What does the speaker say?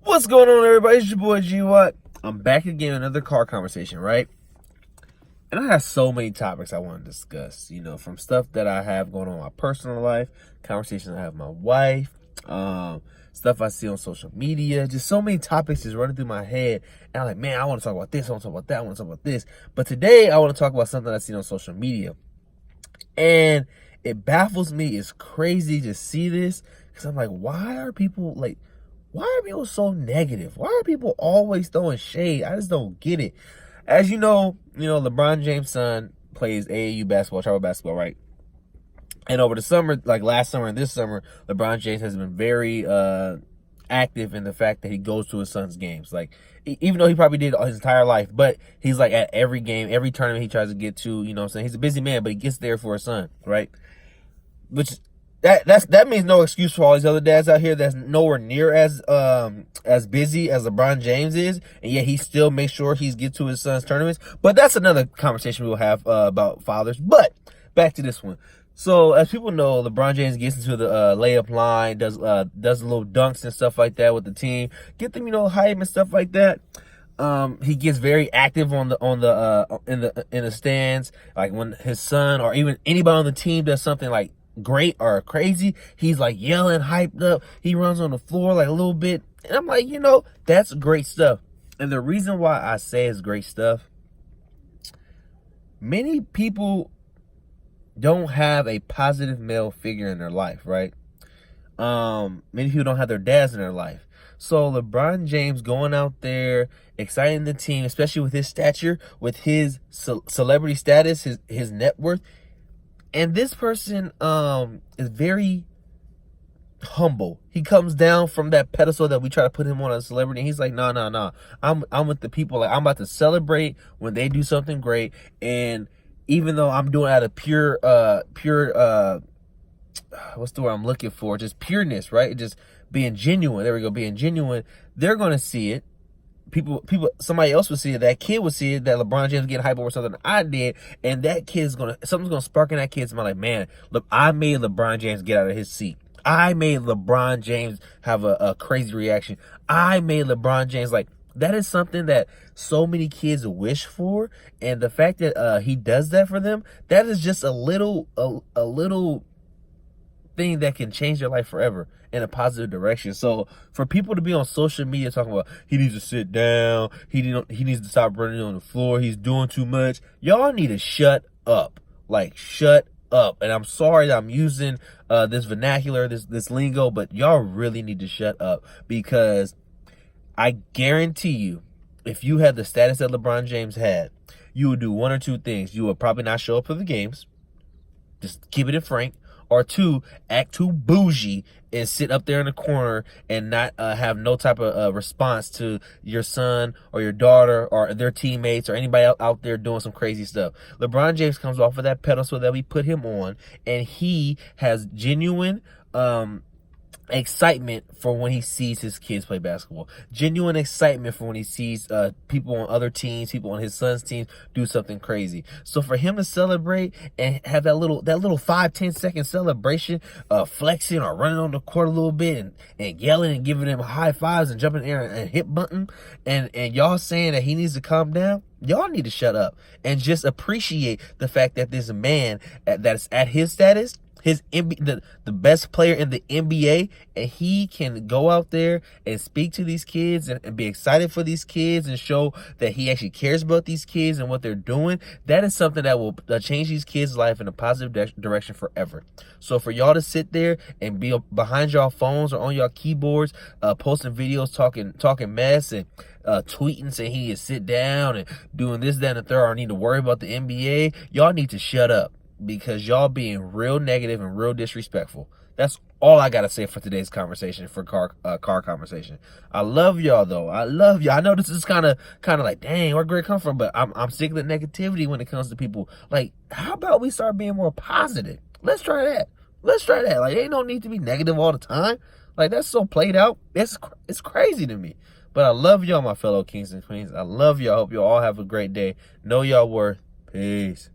What's going on, everybody? It's your boy GWATT. I'm back again with another car conversation, right? And I have so many topics I want to discuss, from stuff that I have going on in my personal life, conversations I have with my wife, stuff I see on social media, just so many topics just running through my head. And I'm like, man, I want to talk about this, I want to talk about that, I want to talk about this. But today I want to talk about something I see on social media. And it baffles me. It's crazy to see this because I'm like, why are people so negative? Why are people always throwing shade? I just don't get it. As you know, LeBron James' son plays AAU basketball, travel basketball, right? And over the summer, like last summer and this summer, LeBron James has been very active in the fact that he goes to his son's games. Like, even though he probably did his entire life, but he's like at every game, every tournament he tries to get to, you know what I'm saying? He's a busy man, but he gets there for his son, right? Which that means no excuse for all these other dads out here that's nowhere near as busy as LeBron James is, and yet he still makes sure he gets to his son's tournaments. But that's another conversation we'll have about fathers. But back to this one. So as people know, LeBron James gets into the layup line, does little dunks and stuff like that with the team, get them hype and stuff like that. He gets very active in the stands. Like when his son or even anybody on the team does something like great or crazy, he's like yelling, hyped up. He runs on the floor like a little bit, and I'm like, that's great stuff. And the reason why I say it's great stuff, many people don't have a positive male figure in their life, right? Many people don't have their dads in their life. So LeBron James going out there, exciting the team, especially with his stature, with his celebrity status, his net worth. And this person is very humble. He comes down from that pedestal that we try to put him on as a celebrity. And he's like, no. I'm with the people. Like, I'm about to celebrate when they do something great. And even though I'm doing it out of pure what's the word I'm looking for? Just pureness, right? Just being genuine. There we go, being genuine. They're gonna see it. People, somebody else would see it. That kid would see it, that LeBron James getting hype over something I did, and that kid's something's gonna spark in that kid's mind. Like, man, look, I made LeBron James get out of his seat. I made LeBron James have a crazy reaction. I made LeBron James like. That is something that so many kids wish for, and the fact that he does that for them, that is just a little thing that can change their life forever in a positive direction. So for people to be on social media talking about he needs to sit down, he needs to stop running on the floor, he's doing too much, y'all need to shut up. Like, shut up. And I'm sorry that I'm using this vernacular, this lingo, but y'all really need to shut up, because I guarantee you, if you had the status that LeBron James had, you would do one or two things. You would probably not show up for the games, just keep it in frank, or two, act too bougie and sit up there in the corner and not have no type of response to your son or your daughter or their teammates or anybody out there doing some crazy stuff. LeBron James comes off of that pedestal that we put him on, and he has genuine excitement for when he sees his kids play basketball, genuine excitement for when he sees people on other teams, people on his son's team do something crazy. So for him to celebrate and have that little 5-10 second celebration, flexing or running on the court a little bit and yelling and giving him high fives and jumping in the air and hip button, and y'all saying that he needs to calm down, y'all need to shut up and just appreciate the fact that this man that's at his status, the best player in the NBA, and he can go out there and speak to these kids and be excited for these kids and show that he actually cares about these kids and what they're doing. That is something that will change these kids' life in a positive direction forever. So for y'all to sit there and be behind y'all phones or on y'all keyboards, posting videos, talking mess and tweeting saying he needs to sit down and doing this, that, and the third, or need to worry about the NBA, y'all need to shut up, because y'all being real negative and real disrespectful. That's all I gotta say for today's conversation, for car conversation. I love y'all though. I love y'all. I know this is kind of like, dang, where Greg come from, but I'm sick of the negativity when it comes to people. Like, how about we start being more positive? Let's try that. Like, ain't no need to be negative all the time. Like, that's so played out. It's crazy to me. But I love y'all, my fellow kings and queens. I love y'all. I hope you all have a great day. Know y'all worth. Peace.